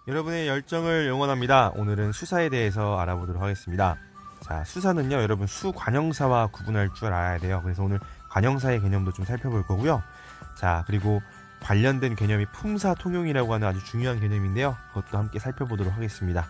여러분의 열정을 응원합니다. 오늘은 수사에 대해서 알아보도록 하겠습니다. 자, 수사는요, 여러분 수관형사와 구분할 줄 알아야 돼요. 그래서 오늘 관형사의 개념도 좀 살펴볼 거고요. 자, 그리고 관련된 개념이 품사통용이라고 하는 아주 중요한 개념인데요. 그것도 함께 살펴보도록 하겠습니다.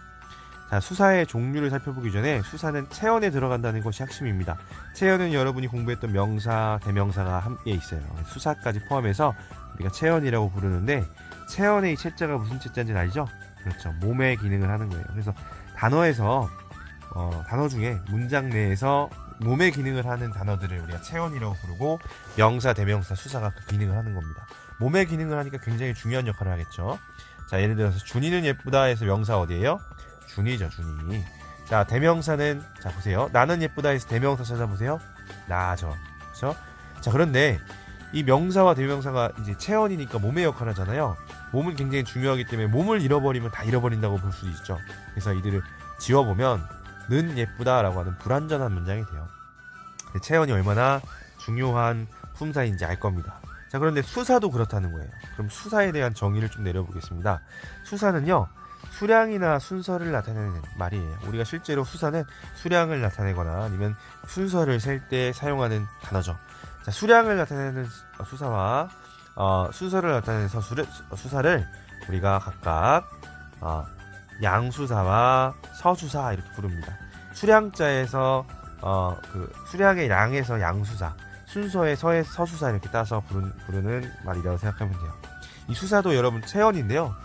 자, 수사의 종류를 살펴보기 전에 수사는 체언에 들어간다는 것이 핵심입니다. 체언은 여러분이 공부했던 명사, 대명사가 함께 있어요. 수사까지 포함해서 우리가 체언이라고 부르는데, 체언의 이 체자가 무슨 체자인지 알죠? 그렇죠. 몸의 기능을 하는 거예요. 그래서 단어에서 단어 중에 문장 내에서 몸의 기능을 하는 단어들을 우리가 체언이라고 부르고, 명사, 대명사, 수사가 그 기능을 하는 겁니다. 몸의 기능을 하니까 굉장히 중요한 역할을 하겠죠. 자, 예를 들어서 준이는 예쁘다 해서 명사 어디예요? 준이죠, 준이. 자, 대명사는, 자, 보세요. 나는 예쁘다 해서 대명사 찾아보세요. 나죠. 그렇죠? 자, 그런데 이 명사와 대명사가 이제 체언이니까 몸의 역할을 하잖아요. 몸은 굉장히 중요하기 때문에 몸을 잃어버리면 다 잃어버린다고 볼 수 있죠. 그래서 이들을 지워보면 는 예쁘다라고 하는 불완전한 문장이 돼요. 체언이 얼마나 중요한 품사인지 알 겁니다. 자, 그런데 수사도 그렇다는 거예요. 그럼 수사에 대한 정의를 좀 내려보겠습니다. 수사는요, 수량이나 순서를 나타내는 말이에요. 우리가 실제로 수사는 수량을 나타내거나 아니면 순서를 셀 때 사용하는 단어죠. 자, 수량을 나타내는 수사와 순서를 나타내는 수사를 우리가 각각 양수사와 서수사 이렇게 부릅니다. 수량자에서 그 수량의 양에서 양수사, 순서의 서의 서수사 이렇게 따서 부르는 말이라고 생각하면 돼요. 이 수사도 여러분 체언인데요.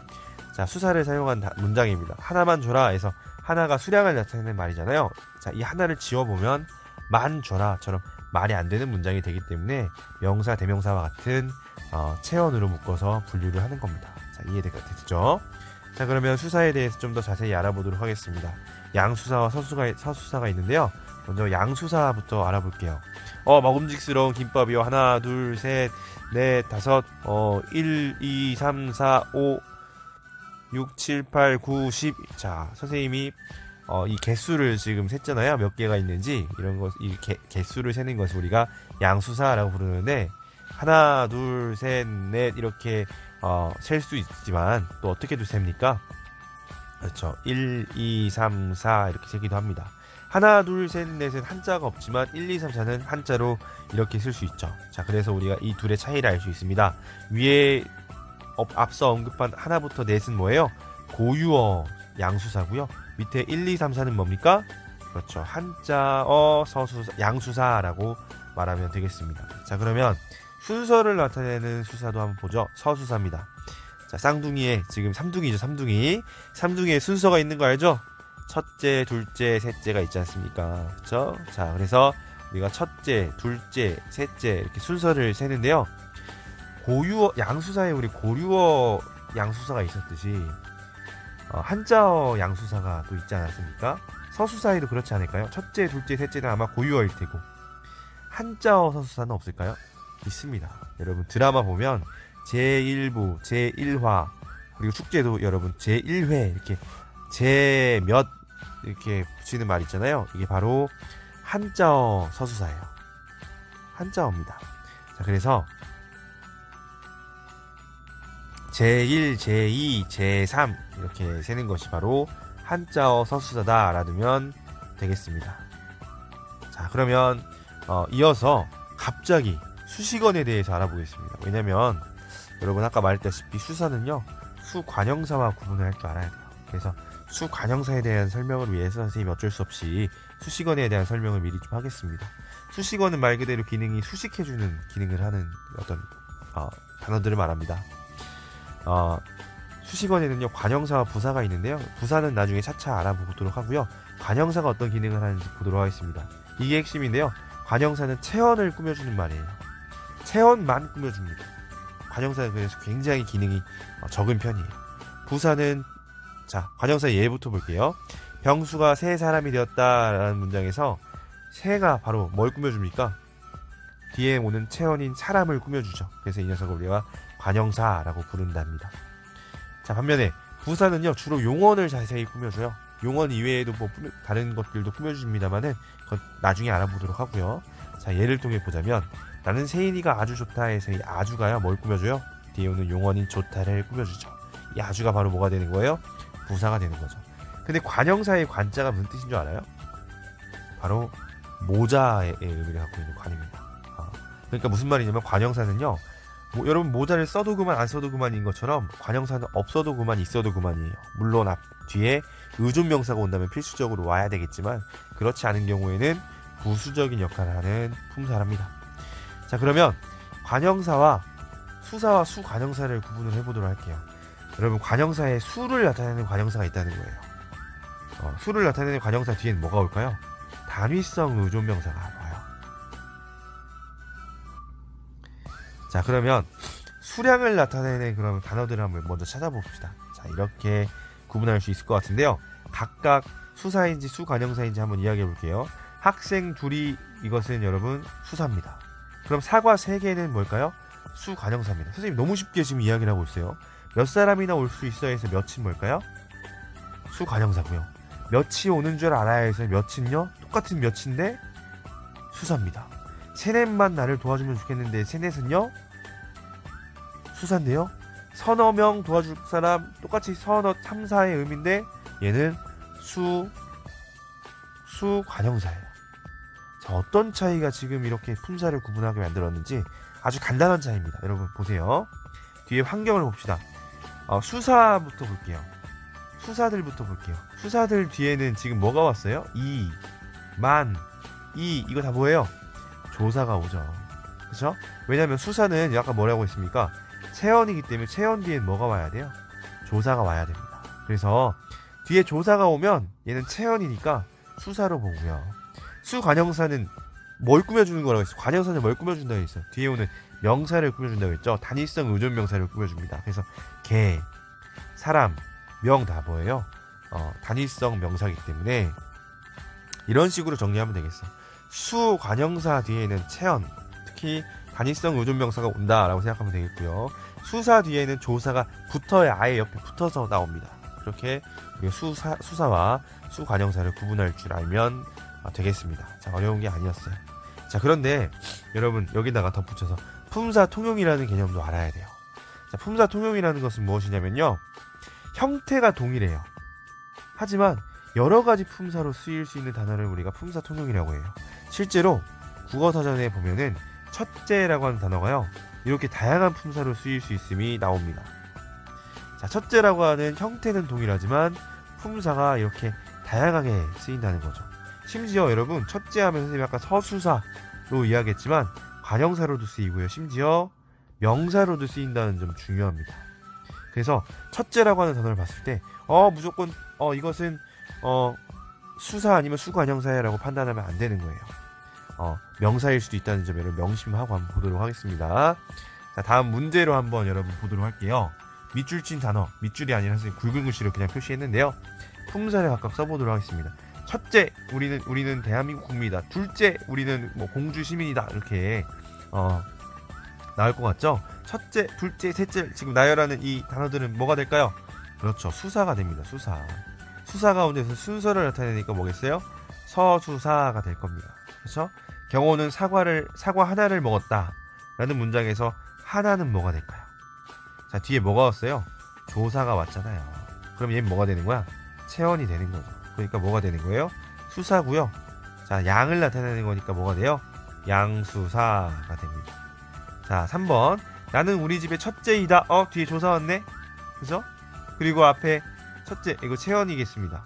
자, 수사를 사용한 문장입니다. 하나만 줘라 해서 하나가 수량을 나타내는 말이잖아요. 자, 이 하나를 지워보면 만 줘라처럼 말이 안 되는 문장이 되기 때문에 명사, 대명사와 같은 체언으로 묶어서 분류를 하는 겁니다. 자, 이해됐죠? 자, 그러면 수사에 대해서 좀 더 자세히 알아보도록 하겠습니다. 양수사와 서수사가 있는데요. 먼저 양수사부터 알아볼게요. 먹음직스러운 김밥이요. 하나, 둘, 셋, 넷, 다섯, 1, 2, 3, 4, 5, 6, 7, 8, 9, 10. 자, 선생님이 이 개수를 지금 셌잖아요. 몇 개가 있는지 이런 것, 이 개수를 세는 것을 우리가 양수사라고 부르는데, 하나, 둘, 셋, 넷 이렇게 셀 수 있지만 또 어떻게도 셉니까? 그렇죠. 1, 2, 3, 4 이렇게 세기도 합니다. 하나, 둘, 셋, 넷은 한자가 없지만 1, 2, 3, 4는 한자로 이렇게 쓸 수 있죠. 자, 그래서 우리가 이 둘의 차이를 알 수 있습니다. 위에 앞서 언급한 하나부터 넷은 뭐예요? 고유어 양수사고요. 밑에 1, 2, 3, 4는 뭡니까? 그렇죠. 한자어 서수사, 양수사라고 말하면 되겠습니다. 자, 그러면 순서를 나타내는 수사도 한번 보죠. 서수사입니다. 자, 쌍둥이에 지금 삼둥이죠. 삼둥이에 순서가 있는 거 알죠? 첫째, 둘째, 셋째가 있지 않습니까? 그렇죠? 자, 그래서 우리가 첫째, 둘째, 셋째 이렇게 순서를 세는데요. 고유어 양수사에 우리 고유어 양수사가 있었듯이 한자어 양수사가 또 있지 않았습니까? 서수사에도 그렇지 않을까요? 첫째, 둘째, 셋째는 아마 고유어일 테고, 한자어 서수사는 없을까요? 있습니다. 여러분 드라마 보면 제1부, 제1화 그리고 축제도 여러분 제1회 이렇게 제 몇 이렇게 붙이는 말 있잖아요. 이게 바로 한자어 서수사예요. 한자어입니다. 자, 그래서 제1, 제2, 제3 이렇게 세는 것이 바로 한자어 서수사다 알아두면 되겠습니다. 자, 그러면 이어서 갑자기 수식어에 대해서 알아보겠습니다. 왜냐면 여러분 아까 말했다시피 수사는요, 수관형사와 구분을 할 줄 알아야 돼요. 그래서 수관형사에 대한 설명을 위해서 선생님이 어쩔 수 없이 수식어에 대한 설명을 미리 좀 하겠습니다. 수식어는 말 그대로 기능이 수식해주는 기능을 하는 어떤 단어들을 말합니다. 수식어에는요, 관형사와 부사가 있는데요. 부사는 나중에 차차 알아보도록 하고요. 관형사가 어떤 기능을 하는지 보도록 하겠습니다. 이게 핵심인데요. 관형사는 체언을 꾸며주는 말이에요. 체언만 꾸며줍니다. 관형사는 그래서 굉장히 기능이 적은 편이에요. 부사는, 자, 관형사 예부터 볼게요. 병수가 새 사람이 되었다라는 문장에서 새가 바로 뭘 꾸며줍니까? 뒤에 오는 체언인 사람을 꾸며주죠. 그래서 이 녀석을 우리가 관형사라고 부른답니다. 자, 반면에 부사는요, 주로 용언을 자세히 꾸며줘요. 용언 이외에도 뭐 다른 것들도 꾸며줍니다만은 그건 나중에 알아보도록 하고요. 자, 예를 통해 보자면, 나는 세인이가 아주 좋다 해서 이 아주가요 뭘 꾸며줘요? 뒤에 오는 용언인 좋다를 꾸며주죠. 이 아주가 바로 뭐가 되는 거예요? 부사가 되는 거죠. 근데 관형사의 관자가 무슨 뜻인 줄 알아요? 바로 모자의 의미를 갖고 있는 관입니다. 그러니까 무슨 말이냐면 관형사는요, 여러분 모자를 써도 그만 안 써도 그만인 것처럼 관형사는 없어도 그만 있어도 그만이에요. 물론 뒤에 의존명사가 온다면 필수적으로 와야 되겠지만 그렇지 않은 경우에는 부수적인 역할을 하는 품사랍니다. 자, 그러면 관형사와 수사와 수관형사를 구분을 해보도록 할게요. 여러분, 관형사에 수를 나타내는 관형사가 있다는 거예요. 수를 나타내는 관형사 뒤에는 뭐가 올까요? 단위성 의존명사가 와요. 자, 그러면 수량을 나타내는 그런 단어들을 한번 먼저 찾아봅시다. 자, 이렇게 구분할 수 있을 것 같은데요. 각각 수사인지 수관형사인지 한번 이야기해 볼게요. 학생 둘이, 이것은 여러분 수사입니다. 그럼 사과 3개는 뭘까요? 수관형사입니다. 선생님 너무 쉽게 지금 이야기를 하고 있어요. 몇 사람이나 올 수 있어 해서 몇은 뭘까요? 수관형사고요. 몇이 오는 줄 알아야 해서 몇은요? 똑같은 몇인데 수사입니다. 세넷만 나를 도와주면 좋겠는데 세넷은요? 수사인데요. 서너 명 도와줄 사람 똑같이 서너 3, 4의 의미인데 얘는 수관형사예요. 자, 어떤 차이가 지금 이렇게 품사를 구분하게 만들었는지 아주 간단한 차이입니다. 여러분 보세요. 뒤에 환경을 봅시다. 수사부터 볼게요. 수사들부터 볼게요. 수사들 뒤에는 지금 뭐가 왔어요? 이, 만, 이, 이거 다 뭐예요? 조사가 오죠. 그쵸? 왜냐면 수사는 아까 뭐라고 했습니까? 체언이기 때문에 체언 뒤엔 뭐가 와야 돼요? 조사가 와야 됩니다. 그래서 뒤에 조사가 오면 얘는 체언이니까 수사로 보고요. 수관형사는 뭘 꾸며주는 거라고 했어요? 관형사는 뭘 꾸며준다고 했어요? 뒤에 오는 명사를 꾸며준다고 했죠? 단위성 의존명사를 꾸며줍니다. 그래서 개, 사람, 명 다 뭐예요? 단위성 명사이기 때문에 이런 식으로 정리하면 되겠어. 수관형사 뒤에는 체언, 특히 단위성 의존명사가 온다라고 생각하면 되겠고요. 수사 뒤에는 조사가 붙어야 아예 옆에 붙어서 나옵니다. 그렇게 수사와 수관형사를 구분할 줄 알면 되겠습니다. 자, 어려운 게 아니었어요. 자, 그런데 여러분 여기다가 덧붙여서 품사 통용이라는 개념도 알아야 돼요. 자, 품사 통용이라는 것은 무엇이냐면요, 형태가 동일해요. 하지만 여러 가지 품사로 쓰일 수 있는 단어를 우리가 품사 통용이라고 해요. 실제로 국어사전에 보면은 첫째라고 하는 단어가요, 이렇게 다양한 품사로 쓰일 수 있음이 나옵니다. 자, 첫째라고 하는 형태는 동일하지만 품사가 이렇게 다양하게 쓰인다는 거죠. 심지어 여러분, 첫째 하면 선생님이 아까 서수사로 이야기했지만 관형사로도 쓰이고요. 심지어 명사로도 쓰인다는 점 중요합니다. 그래서 첫째라고 하는 단어를 봤을 때 무조건 이것은 수사 아니면 수관형사야라고 판단하면 안 되는 거예요. 명사일 수도 있다는 점을 명심하고 한번 보도록 하겠습니다. 자, 다음 문제로 한번 여러분 보도록 할게요. 밑줄 친 단어, 밑줄이 아니라 선생님 굵은 글씨로 그냥 표시했는데요. 품사를 각각 써보도록 하겠습니다. 첫째, 우리는 대한민국 국민이다. 둘째, 우리는 뭐 공주 시민이다. 이렇게 나올 것 같죠? 첫째, 둘째, 셋째, 지금 나열하는 이 단어들은 뭐가 될까요? 그렇죠, 수사가 됩니다. 수사 가운데서 순서를 나타내니까 뭐겠어요? 서수사가 될 겁니다. 그렇죠? 경호는 사과 하나를 먹었다 라는 문장에서 하나는 뭐가 될까요? 자, 뒤에 뭐가 왔어요? 조사가 왔잖아요. 그럼 얘는 뭐가 되는 거야? 체언이 되는 거죠. 그러니까 뭐가 되는 거예요? 수사고요. 자, 양을 나타내는 거니까 뭐가 돼요? 양수사가 됩니다. 자, 3번. 나는 우리 집의 첫째이다. 뒤에 조사 왔네? 그죠? 그리고 앞에 첫째, 이거 체언이겠습니다.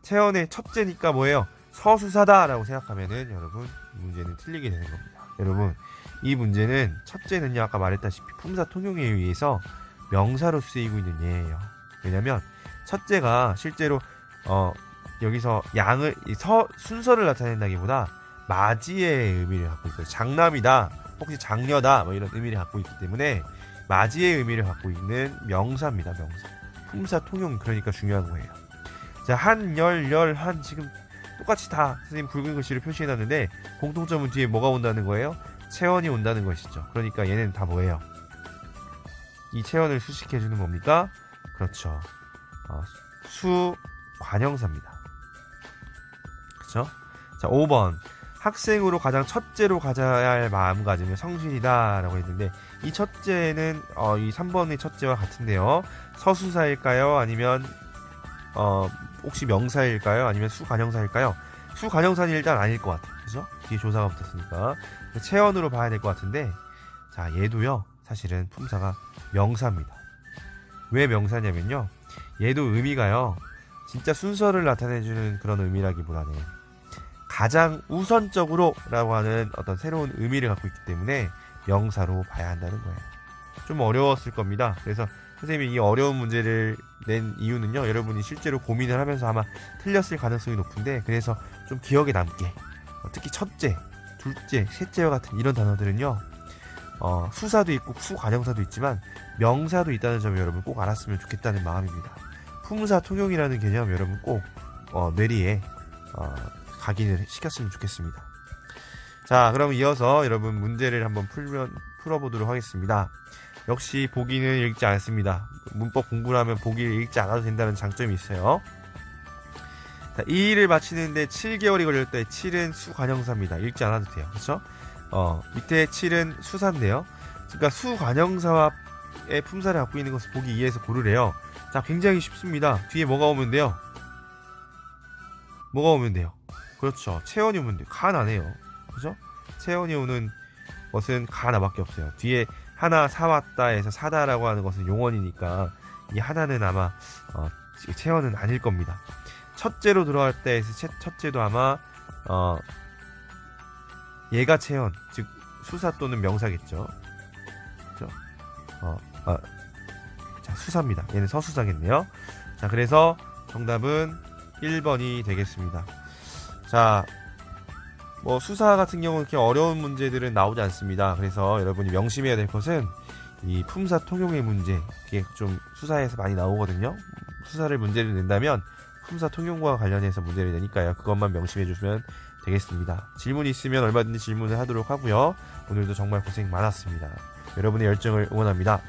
체언의 첫째니까 뭐예요? 서수사다 라고 생각하면은 여러분, 이 문제는 틀리게 되는 겁니다. 여러분, 이 문제는 첫째는요, 아까 말했다시피 품사 통용에 의해서 명사로 쓰이고 있는 예예요. 왜냐면 첫째가 실제로 여기서 양을 순서를 나타낸다기보다 맞이의 의미를 갖고 있어요. 장남이다, 혹시 장녀다, 뭐 이런 의미를 갖고 있기 때문에 맞이의 의미를 갖고 있는 명사입니다. 명사. 품사 통용, 그러니까 중요한 거예요. 자, 한, 열, 한, 지금 똑같이 다 선생님 굵은 글씨로 표시해놨는데 공통점은 뒤에 뭐가 온다는 거예요? 체언이 온다는 것이죠. 그러니까 얘는 다 뭐예요? 이 체언을 수식해주는 뭡니까? 그렇죠. 수관형사입니다. 그렇죠? 자, 5번. 학생으로 가장 첫째로 가져야 할 마음가짐은 성실이다 라고 했는데, 이 첫째는 이 3번의 첫째와 같은데요. 서수사일까요? 아니면 혹시 명사일까요? 아니면 수관형사일까요? 수관형사는 일단 아닐 것 같아요. 그죠? 뒤에 조사가 붙었으니까. 체언으로 봐야 될 것 같은데, 자, 얘도요, 사실은 품사가 명사입니다. 왜 명사냐면요, 얘도 의미가요, 진짜 순서를 나타내주는 그런 의미라기보다는 가장 우선적으로 라고 하는 어떤 새로운 의미를 갖고 있기 때문에 명사로 봐야 한다는 거예요. 좀 어려웠을 겁니다. 그래서 선생님이 이 어려운 문제를 낸 이유는요, 여러분이 실제로 고민을 하면서 아마 틀렸을 가능성이 높은데, 그래서 좀 기억에 남게, 특히 첫째, 둘째, 셋째와 같은 이런 단어들은요, 수사도 있고 수관형사도 있지만 명사도 있다는 점을 여러분 꼭 알았으면 좋겠다는 마음입니다. 품사 통용이라는 개념 여러분 꼭 뇌리에 각인을 시켰으면 좋겠습니다. 자, 그럼 이어서 여러분 문제를 한번 풀어보도록 하겠습니다. 역시 보기는 읽지 않습니다. 문법 공부를 하면 보기를 읽지 않아도 된다는 장점이 있어요. 자, 이 일을 마치는데 7개월이 걸렸다. 7은 수관형사입니다. 읽지 않아도 돼요. 그렇죠? 밑에 7은 수사인데요. 그러니까 수관형사의 품사를 갖고 있는 것을 보기 2에서 고르래요. 자, 굉장히 쉽습니다. 뒤에 뭐가 오면 돼요? 뭐가 오면 돼요? 그렇죠. 체언이 오면 돼요. 가나네요. 그죠? 체언이 오는 것은 가나밖에 없어요. 뒤에 하나 사왔다에서 사다라고 하는 것은 용언이니까 이 하나는 아마 체언은 아닐 겁니다. 첫째로 들어갈 때에서 첫째도 아마 얘가 체언, 즉 수사 또는 명사겠죠. 그렇죠? 자, 수사입니다. 얘는 서수사겠네요. 자, 그래서 정답은 1번이 되겠습니다. 자, 뭐 수사 같은 경우는 이렇게 어려운 문제들은 나오지 않습니다. 그래서 여러분이 명심해야 될 것은 이 품사 통용의 문제, 이게 좀 수사에서 많이 나오거든요. 수사를 문제를 낸다면 품사 통용과 관련해서 문제를 내니까요. 그것만 명심해 주시면 되겠습니다. 질문이 있으면 얼마든지 질문을 하도록 하고요. 오늘도 정말 고생 많았습니다. 여러분의 열정을 응원합니다.